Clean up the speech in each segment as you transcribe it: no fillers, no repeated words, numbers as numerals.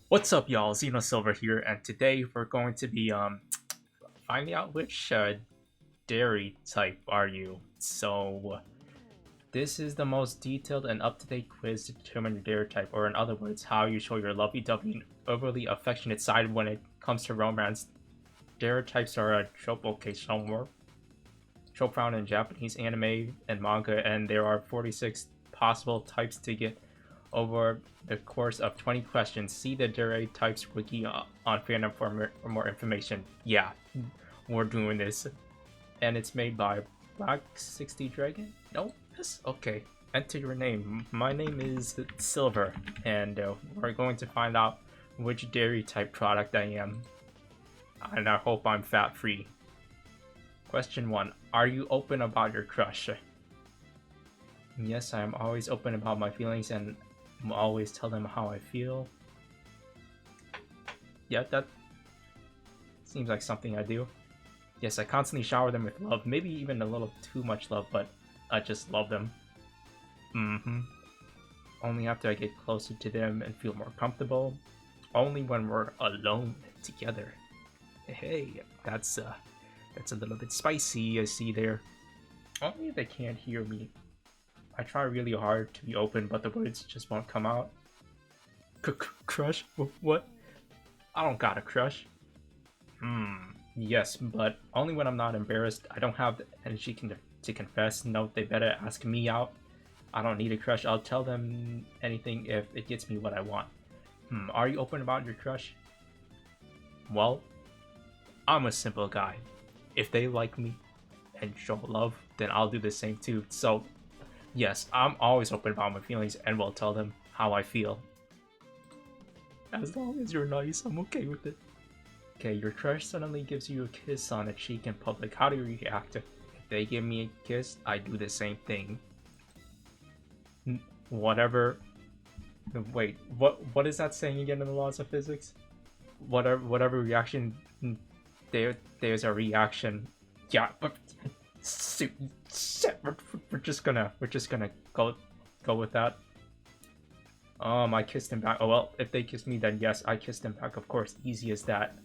What's up, y'all? XenoSilver here, and today we're going to be finding out which dairy type are you. So this is the most detailed and up-to-date quiz to determine your dairy type, or in other words, how you show your lovey-dovey and overly affectionate side when it comes to romance. Dairy types are a trope more trope found in Japanese anime and manga, and there are 46 possible types to get over the course of 20 questions. See the Dere types wiki on fandom for more information. Yeah, we're doing this. And it's made by Black 60 Dragon? No? Yes? Okay. Enter your name. My name is Silver, and we're going to find out which dairy type product I am. And I hope I'm fat free. Question 1. Are you open about your crush? Yes, I am always open about my feelings and always tell them how I feel. Yeah, that seems like something I do. Yes, I constantly shower them with love, maybe even a little too much love, but I just love them. Only after I get closer to them and feel more comfortable. Only when we're alone together. Hey, that's a little bit spicy, I see there. Only if they can't hear me. I try really hard to be open, but the words just won't come out. Crush? What? I don't got a crush. Yes, but only when I'm not embarrassed. I don't have the energy to confess. No, they better ask me out. I don't need a crush. I'll tell them anything if it gets me what I want. Are you open about your crush? Well, I'm a simple guy. If they like me and show love, then I'll do the same too. So, yes, I'm always open about my feelings and will tell them how I feel. As long as you're nice, I'm okay with it. Okay, your crush suddenly gives you a kiss on a cheek in public. How do you react? If they give me a kiss, I do the same thing. Whatever. Wait, what is that saying again in the laws of physics? Whatever reaction, there's a reaction. Yeah, but we're just gonna go with that. I kissed him back. Oh well, if they kissed me, then yes, I kissed him back. Of course, easy as that.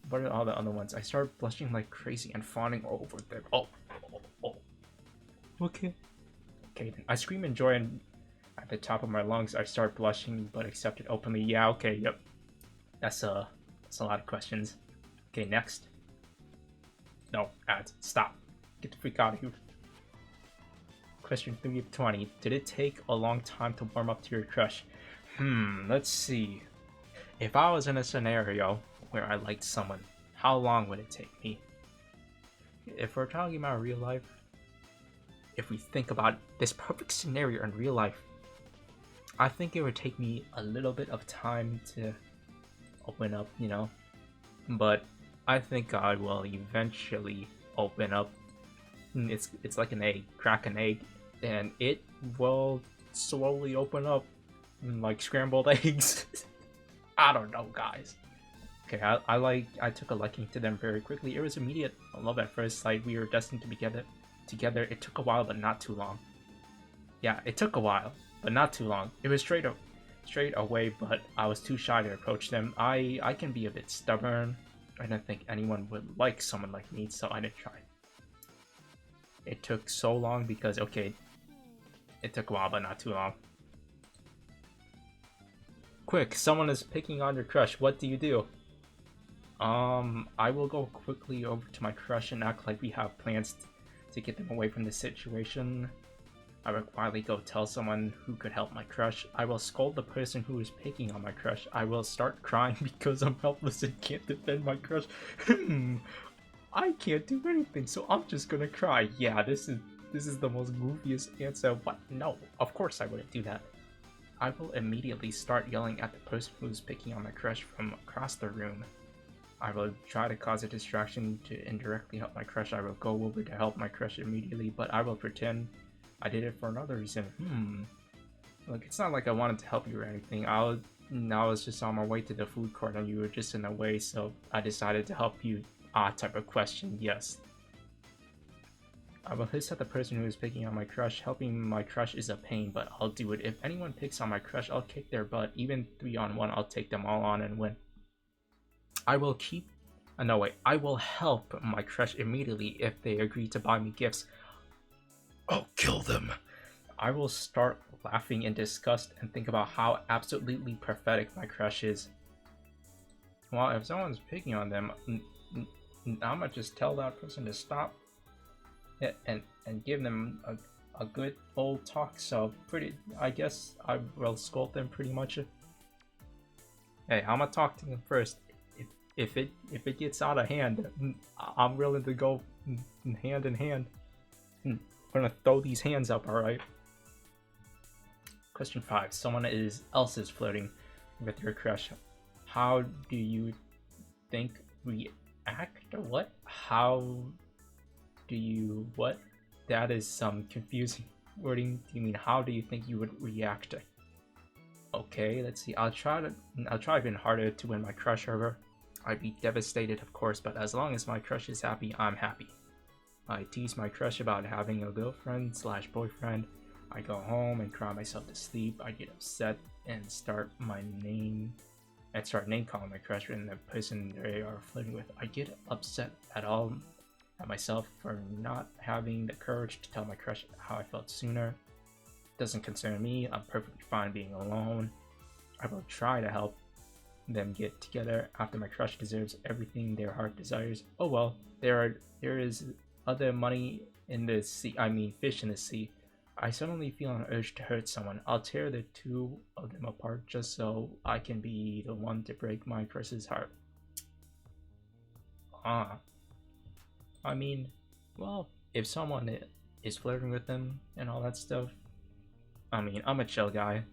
What are all the other ones? I start blushing like crazy and fawning over them. Oh. Okay. Okay, then I scream in joy and at the top of my lungs I start blushing but accept it openly. Yeah, okay, yep. That's a lot of questions. Okay, next. No, ads. Stop. Get the freak out of here. Question 3 of 20. Did it take a long time to warm up to your crush? Let's see. If I was in a scenario where I liked someone, how long would it take me? If we're talking about real life, if we think about this perfect scenario in real life, I think it would take me a little bit of time to open up, but I think I will eventually open up. It's like an egg. Crack an egg and it will slowly open up like scrambled eggs. I don't know, guys. Okay, I took a liking to them very quickly. It was immediate love at first sight. We were destined to be together. It took a while, but not too long. Yeah, it took a while, but not too long. It was straight away, but I was too shy to approach them. I can be a bit stubborn. I didn't think anyone would like someone like me, so I didn't try. It took so long because, okay, it took a while, but not too long. Quick, someone is picking on your crush. What do you do? I will go quickly over to my crush and act like we have plans to get them away from the situation. I will quietly go tell someone who could help my crush. I will scold the person who is picking on my crush. I will start crying because I'm helpless and can't defend my crush. I can't do anything, so I'm just gonna cry. Yeah, this is the most goofiest answer. What? No, of course I wouldn't do that. I will immediately start yelling at the person who's picking on my crush from across the room. I will try to cause a distraction to indirectly help my crush. I will go over to help my crush immediately, but I will pretend I did it for another reason. Look, it's not like I wanted to help you or anything. I was just on my way to the food court and you were just in the way, so I decided to help you. Type of question, yes. I will hiss at the person who is picking on my crush. Helping my crush is a pain, but I'll do it. If anyone picks on my crush, I'll kick their butt. Even 3-on-1, I'll take them all on and win. I will keep... no, wait. I will help my crush immediately if they agree to buy me gifts. I'll kill them. I will start laughing in disgust and think about how absolutely pathetic my crush is. Well, if someone's picking on them, I'm gonna just tell that person to stop and give them a good old talk. So I guess I will scold them pretty much. Hey, I'm gonna talk to them first. If it gets out of hand, I'm willing to go hand in hand. I'm gonna throw these hands up, alright? Question 5. Someone else is flirting with your crush. How do you think react? Or what? How do you what? That is some confusing wording. Do you mean how do you think you would react? Okay, let's see. I'll try even harder to win my crush over. I'd be devastated, of course, but as long as my crush is happy, I'm happy. I tease my crush about having a girlfriend/boyfriend. I go home and cry myself to sleep. I get upset and start name calling my crush and the person they are flirting with. I get upset at myself for not having the courage to tell my crush how I felt sooner. It doesn't concern me. I'm perfectly fine being alone. I will try to help them get together after my crush deserves everything their heart desires. Oh well, there is other money in the sea. I mean, fish in the sea. I suddenly feel an urge to hurt someone. I'll tear the two of them apart just so I can be the one to break my crush's heart. I mean, well, if someone is flirting with them and all that stuff, I mean, I'm a chill guy.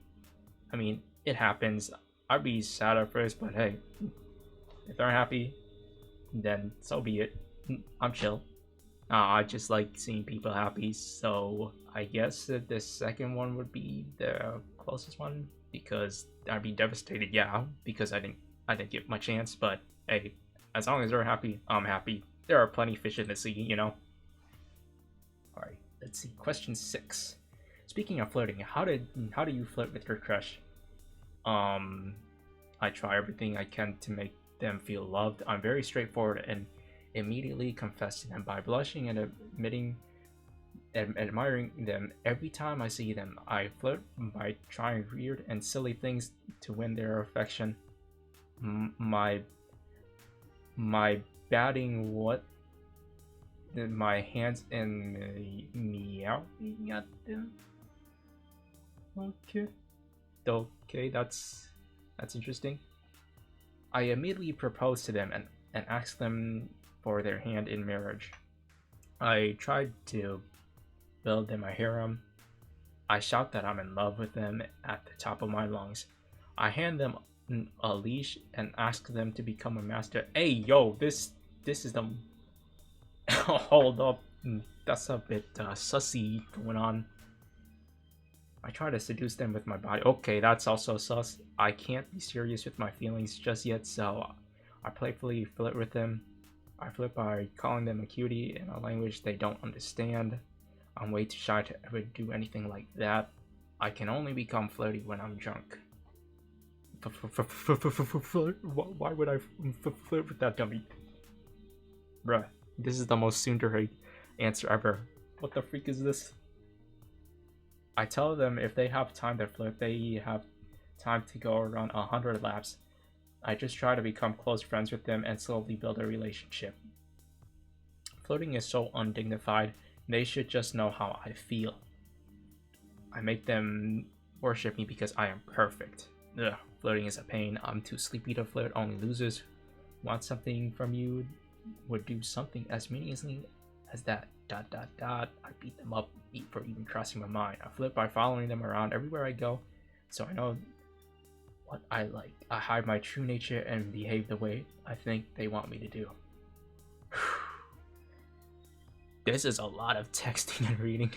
I mean, it happens. I'd be sad at first, but hey, if they're happy, then so be it. I'm chill. I just like seeing people happy, so I guess that the second one would be the closest one, because I'd be devastated, yeah, because I didn't get my chance, but hey, as long as they're happy, I'm happy. There are plenty of fish in the sea, you know? Alright, let's see. Question 6. Speaking of flirting, how do you flirt with your crush? I try everything I can to make them feel loved. I'm very straightforward and immediately confess to them by blushing and admiring them every time I see them. I flirt by trying weird and silly things to win their affection. My batting what? My hands and meowing at them. Okay, that's interesting. I immediately propose to them and ask them for their hand in marriage. I tried to build them a harem. I shout that I'm in love with them at the top of my lungs. I hand them a leash and ask them to become a master. Hey, yo, this is the... Hold up, that's a bit sussy going on. I try to seduce them with my body. Okay, that's also sus. I can't be serious with my feelings just yet, so I playfully flirt with them. I flirt by calling them a cutie in a language they don't understand. I'm way too shy to ever do anything like that. I can only become flirty when I'm drunk. Why would I flirt with that dummy? Bruh, this is the most tsundere answer ever. What the freak is this? I tell them if they have time to flirt, they have time to go around 100 laps. I just try to become close friends with them and slowly build a relationship. Flirting is so undignified, they should just know how I feel. I make them worship me because I am perfect. Ugh, flirting is a pain. I'm too sleepy to flirt. Only losers want something from you would do something as meaningless as that. ... I beat them up for even crossing my mind. I flirt by following them around everywhere I go, so I know what I like. I hide my true nature and behave the way I think they want me to do. This is a lot of texting and reading.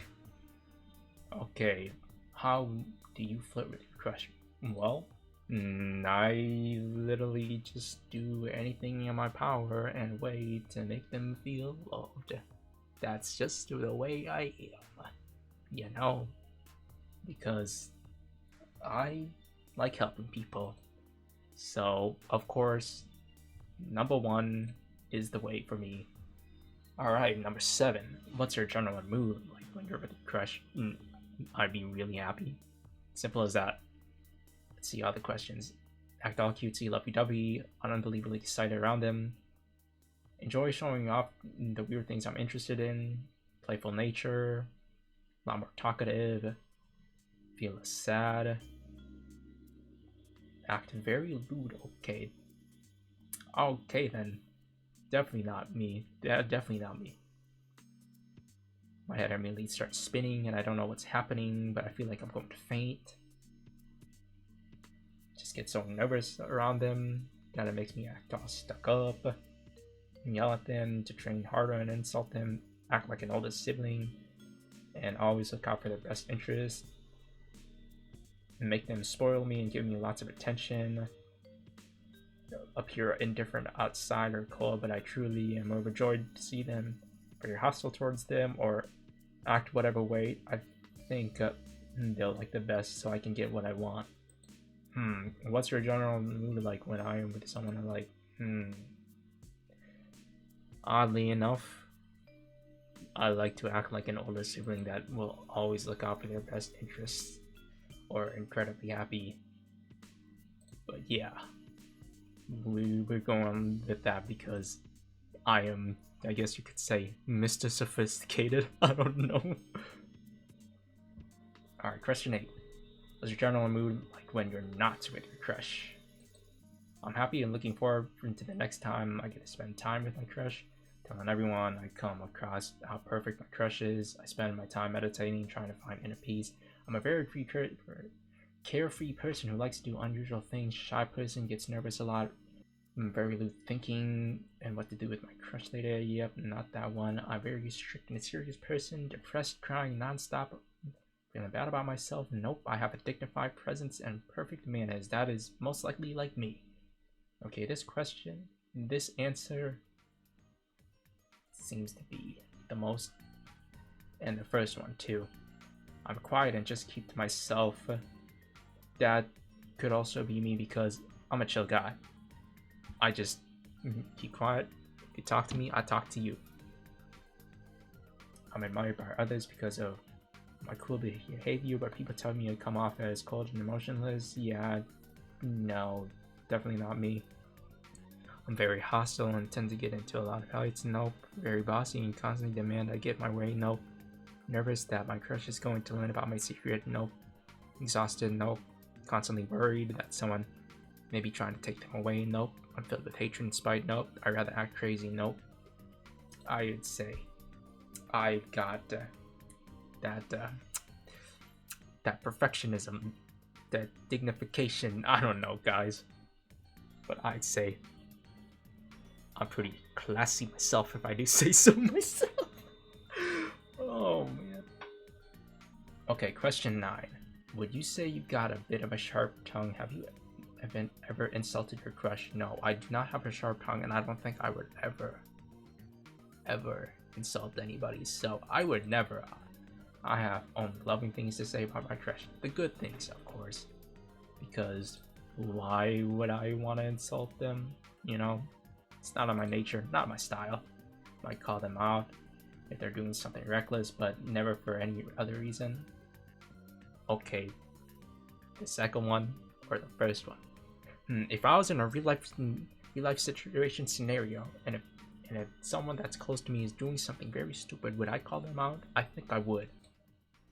Okay, how do you flirt with your crush? Well, I literally just do anything in my power and way to make them feel loved. That's just the way I am, you know, because I like helping people. So, of course, number one is the way for me. Alright, number 7. What's your general mood like when you're with a crush? I'd be really happy. Simple as that. Let's see other questions. Act all cutesy, lovey-dovey, unbelievably excited around them. Enjoy showing off the weird things I'm interested in. Playful nature. A lot more talkative. Feel sad. Act very lewd. Okay. Okay then. Definitely not me. Definitely not me. My head immediately starts spinning and I don't know what's happening, but I feel like I'm going to faint. Just get so nervous around them that it makes me act all stuck up. Yell at them to train harder and insult them. Act like an older sibling. And always look out for their best interest. And make them spoil me and give me lots of attention. Appear indifferent outside or cold, but I truly am overjoyed to see them. Very hostile towards them or act whatever way I think they'll like the best so I can get what I want. What's your general mood like when I am with someone I like? Oddly enough, I like to act like an older sibling that will always look out for their best interests or incredibly happy. But yeah, we're going with that because I am, I guess you could say, Mr. Sophisticated. I don't know. Alright, question 8. What's your general mood like when you're not with your crush? I'm happy and looking forward to the next time I get to spend time with my crush, telling everyone I come across how perfect my crush is. I spend my time meditating, trying to find inner peace. I'm a very carefree person who likes to do unusual things. Shy person, gets nervous a lot. I'm very loose thinking and what to do with my crush later. Yep, not that one. I'm very strict and a serious person, depressed, crying nonstop, feeling bad about myself. Nope, I have a dignified presence and perfect manners. That is most likely like me. Okay, this question, this answer seems to be the most, and the first one too. I'm quiet and just keep to myself. That could also be me because I'm a chill guy. I just keep quiet. You talk to me, I talk to you. I'm admired by others because of my cool behavior, but people tell me I come off as cold and emotionless. Yeah, no, definitely not me. I'm very hostile and tend to get into a lot of fights. Nope. Very bossy and constantly demand I get my way. Nope. Nervous that my crush is going to learn about my secret. Nope. Exhausted. Nope. Constantly worried that someone may be trying to take them away. Nope. I'm filled with hatred and spite. Nope. I'd rather act crazy. Nope. I would say I've got that perfectionism, that dignification. I don't know, guys, but I'd say I'm pretty classy myself, if I do say so myself. Oh man. Okay, question 9. Would you say you got a bit of a sharp tongue? Have you ever insulted your crush? No, I do not have a sharp tongue, and I don't think I would ever insult anybody. So I would never. I have only loving things to say about my crush. The good things, of course, because why would I want to insult them? You know, it's not in my nature, not my style. Might call them out if they're doing something reckless, but never for any other reason. Okay, the second one or the first one? If I was in a real life situation scenario, and if someone that's close to me is doing something very stupid, would I call them out? I think I would.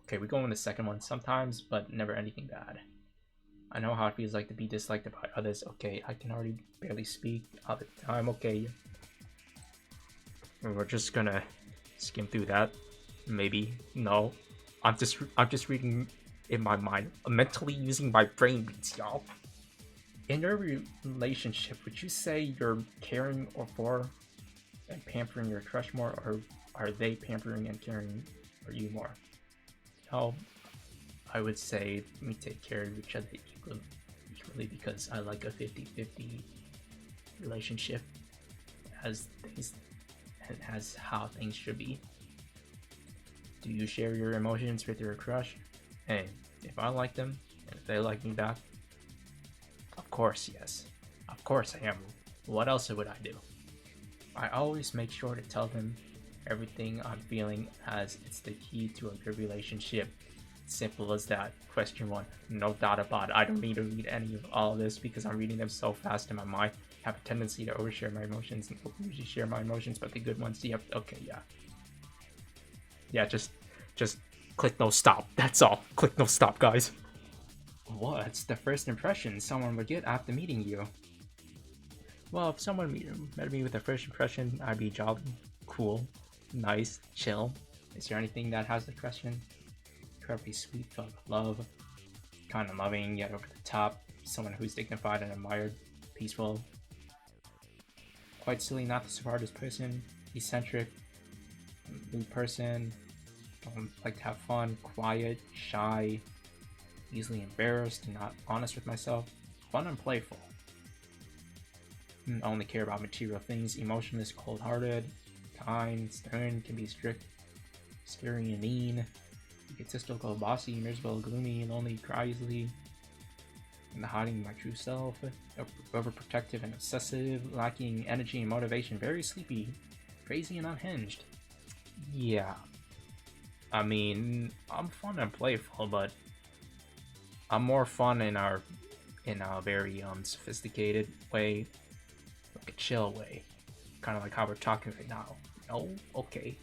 Okay, we go on the second one sometimes, but never anything bad. I know how it feels like to be disliked by others. Okay, I can already barely speak all the time. Okay, we're just gonna skim through that. Maybe no. I'm just reading in my mind, mentally using my brain beats, y'all. In your relationship, would you say you're caring or for and pampering your crush more, or are they pampering and caring for you more? No, I would say we take care of each other equally because I like a 50-50 relationship as things, as how things should be. Do you share your emotions with your crush? Hey, if I like them, and if they like me back, of course, yes. Of course I am. What else would I do? I always make sure to tell them everything I'm feeling, as it's the key to a good relationship. Simple as that. Question 1. No doubt about it. I don't need to read any of all of this because I'm reading them so fast in my mind. I have a tendency to overshare my emotions and usually share my emotions, but the good ones, yep, okay, yeah. Yeah, just click no stop. That's all. Click no stop, guys. What's the first impression someone would get after meeting you? Well, if someone met me with a first impression, I'd be jolly, cool, nice, chill. Is there anything that has the question? Incredibly sweet, filled with love, kind of loving, yet over the top. Someone who's dignified and admired, peaceful. Quite silly, not the smartest person. Eccentric, new person. Like to have fun, quiet, shy, easily embarrassed, not honest with myself. Fun and playful. I only care about material things. Emotionless, cold-hearted, kind, stern, can be strict, scary and mean. Egotistical, bossy, miserable, gloomy, lonely, cry easily. And hiding my true self. Overprotective and obsessive, lacking energy and motivation, very sleepy, crazy and unhinged. Yeah. I mean, I'm fun and playful, but I'm more fun in a very sophisticated way, like a chill way, kind of like how we're talking right now. Oh, okay.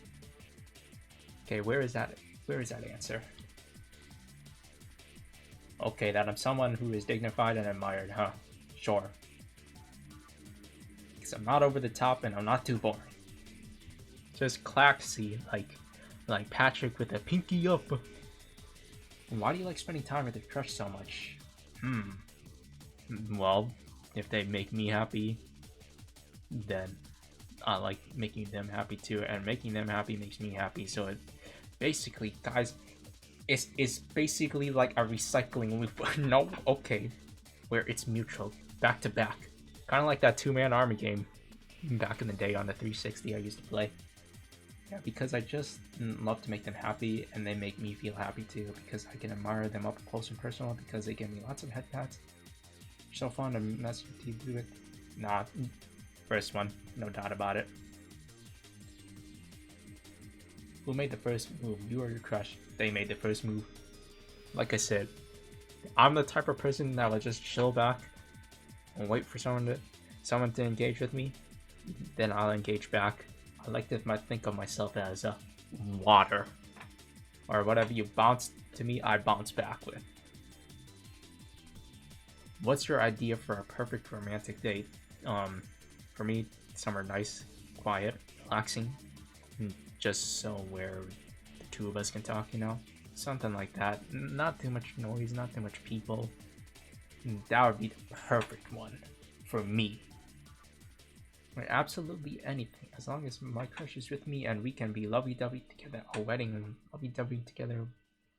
Okay, where is that answer? Okay, that I'm someone who is dignified and admired, huh? Sure. Because I'm not over the top and I'm not too boring. Just classy, like Patrick with a pinky up. Why do you like spending time with your crush so much? Well, if they make me happy, then I like making them happy too, and making them happy makes me happy. So it basically, guys, it's basically like a recycling loop. No, okay, where it's mutual, back to back, kind of like that two-man army game back in the day on the 360 I used to play. Yeah, because I just love to make them happy, and they make me feel happy too, because I can admire them up close and personal, because they give me lots of head pats. So fun to mess with you, do it. Nah, first one, no doubt about it. Who made the first move? You or your crush? They made the first move. Like I said, I'm the type of person that will just chill back and wait for someone to engage with me, then I'll engage back. I like to think of myself as water, or whatever you bounce to me, I bounce back with. What's your idea for a perfect romantic date? For me, somewhere nice, quiet, relaxing, just so where the two of us can talk, something like that. Not too much noise, not too much people. That would be the perfect one for me. Absolutely anything, as long as my crush is with me and we can be lovey-dovey together, a wedding and lovey-dovey together,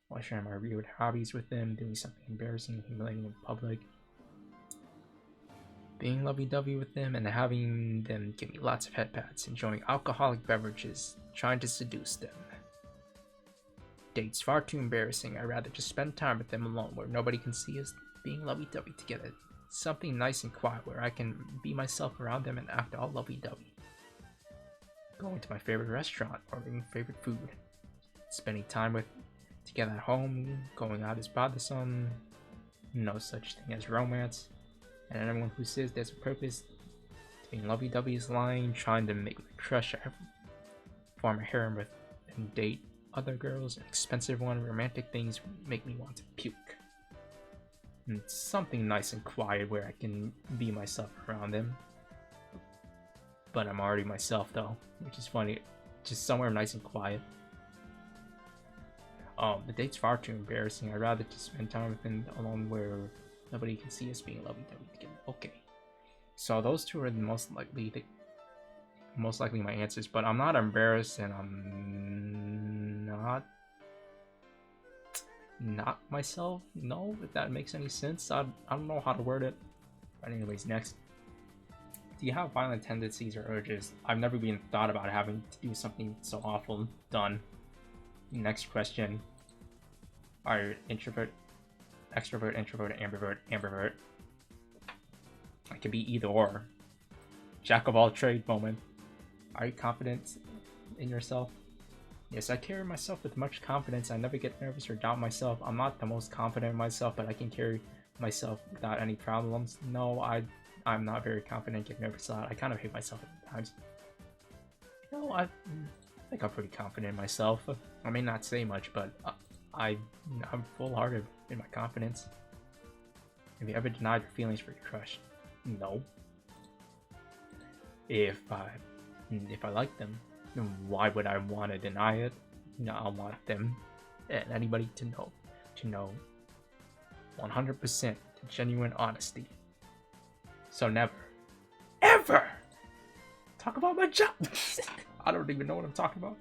while sharing my weird hobbies with them, doing something embarrassing and humiliating in public, being lovey-dovey with them and having them give me lots of head pats, enjoying alcoholic beverages, trying to seduce them. Dates far too embarrassing. I'd rather just spend time with them alone where nobody can see us being lovey-dovey together. Something nice and quiet where I can be myself around them and act all lovey-dovey. Going to my favorite restaurant, ordering favorite food, spending time together at home, going out is bothersome, no such thing as romance, and anyone who says there's a purpose to being lovey-dovey is lying, trying to make me crush, form a harem with, and date other girls, an expensive one, romantic things make me want to puke. And something nice and quiet where I can be myself around them. But I'm already myself though, which is funny. Just somewhere nice and quiet. The date's far too embarrassing. I'd rather just spend time with them alone where nobody can see us being lovey-dovey together. Okay. So those two are the most likely my answers, but I'm not embarrassed and I'm not myself. No, if that makes any sense. I don't know how to word it. But anyways, next. Do you have violent tendencies or urges? I've never even thought about having to do something so awful done. Next question. Are you introvert, extrovert, introvert, ambivert, ambivert? I can be either or. Jack of all trade moment. Are you confident in yourself? Yes, I carry myself with much confidence. I never get nervous or doubt myself. I'm not the most confident in myself, but I can carry myself without any problems. No, I'm not very confident, get nervous a lot. I kind of hate myself at times. No, I think I'm pretty confident in myself. I may not say much, but I'm full-hearted in my confidence. Have you ever denied your feelings for your crush? No. If I like them, why would I want to deny it? No, I want them and anybody to know 100% genuine honesty. So never, ever talk about my job. I don't even know what I'm talking about.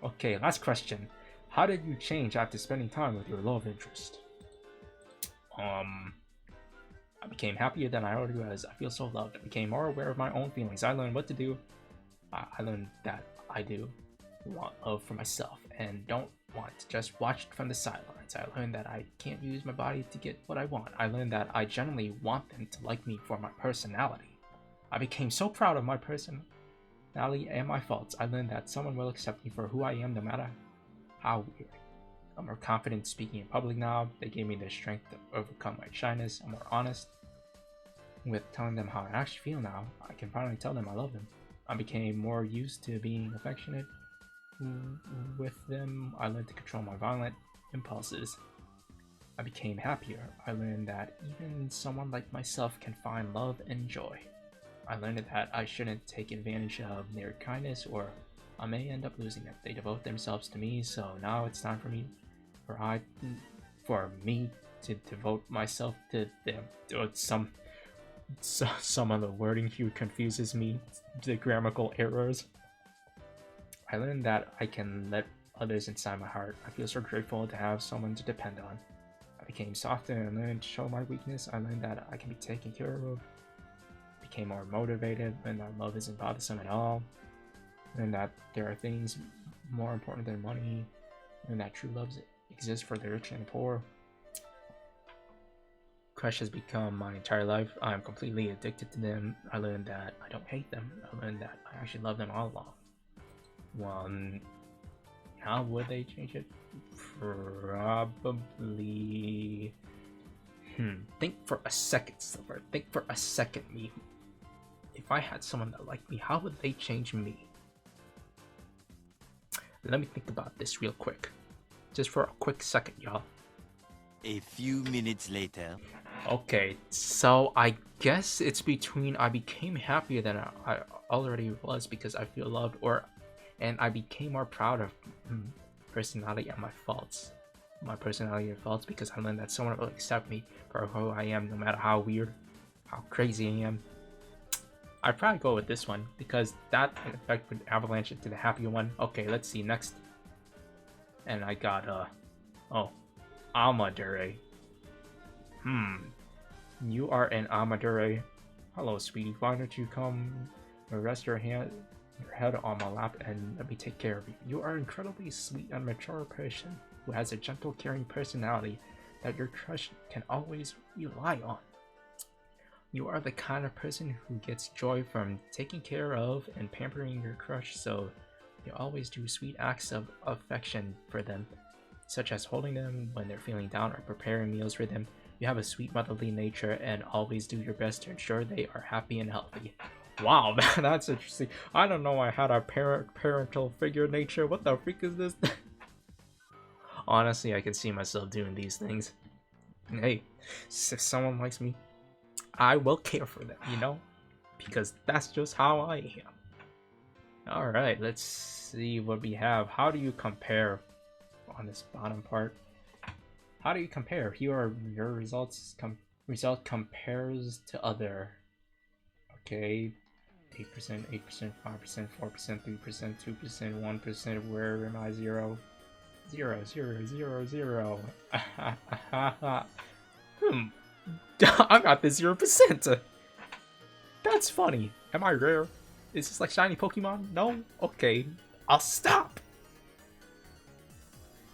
Okay, last question. How did you change after spending time with your love interest? I became happier than I already was. I feel so loved. I became more aware of my own feelings. I learned what to do. I learned that I do want love for myself and don't want to just watch it from the sidelines. I learned that I can't use my body to get what I want. I learned that I genuinely want them to like me for my personality. I became so proud of my personality and my faults. I learned that someone will accept me for who I am no matter how weird. I'm more confident speaking in public now. They gave me the strength to overcome my shyness. I'm more honest with telling them how I actually feel now. I can finally tell them I love them. I became more used to being affectionate with them. I learned to control my violent impulses. I became happier. I learned that even someone like myself can find love and joy. I learned that I shouldn't take advantage of their kindness or I may end up losing them. They devote themselves to me, so now it's time for me to devote myself to them. Some of the wording here confuses me, the grammatical errors. I learned that I can let others inside my heart. I feel so grateful to have someone to depend on. I became softer and learned to show my weakness. I learned that I can be taken care of. Became more motivated, learned that love isn't bothersome at all. Learned that there are things more important than money. Learned that true love exists for the rich and the poor. Crush has become my entire life. I'm completely addicted to them. I learned that I don't hate them. I learned that I actually love them all along. Well, how would they change it? Probably... Think for a second, Silver. Think for a second, me. If I had someone that liked me, how would they change me? Let me think about this real quick. Just for a quick second, y'all. A few minutes later. Okay, so I guess it's between I became happier than I already was because I feel loved, and I became more proud of personality and my faults. My personality and faults because I learned that someone will accept me for who I am no matter how weird, how crazy I am. I'd probably go with this one because that in effect would avalanche into the happier one. Okay, let's see next. And I got Dere. You are an Dere. Hello, sweetie. Why don't you come rest your head on my lap and let me take care of you? You are an incredibly sweet and mature person who has a gentle, caring personality that your crush can always rely on. You are the kind of person who gets joy from taking care of and pampering your crush, so you always do sweet acts of affection for them, such as holding them when they're feeling down or preparing meals for them. You have a sweet motherly nature and always do your best to ensure they are happy and healthy. Wow, man, that's interesting. I don't know I had a parental figure nature. What the freak is this? Honestly, I can see myself doing these things. Hey, if someone likes me, I will care for them, you know? Because that's just how I am. Alright, let's see what we have. How do you compare on this bottom part? How do you compare? Here are your results. Result compares to other. Okay, 8%, 8%, 5%, 4%, 3%, 2%, 1%. Where am I? 0, 0, 0, 0, 0. I got this 0%. That's funny. Am I rare? Is this like shiny Pokemon? No? Okay. I'll stop.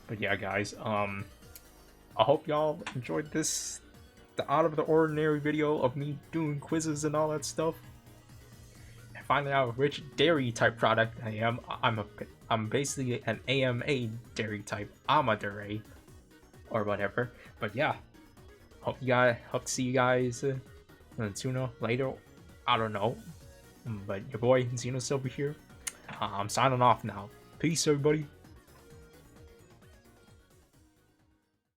But yeah, guys, I hope y'all enjoyed this, the out of the ordinary video of me doing quizzes and all that stuff. And finding out which dairy type product I am. I'm basically an AMA dairy type. I'm a Dere or whatever. But yeah, hope to see you guys sooner later. I don't know. But your boy XenoSilver here. I'm signing off now. Peace, everybody.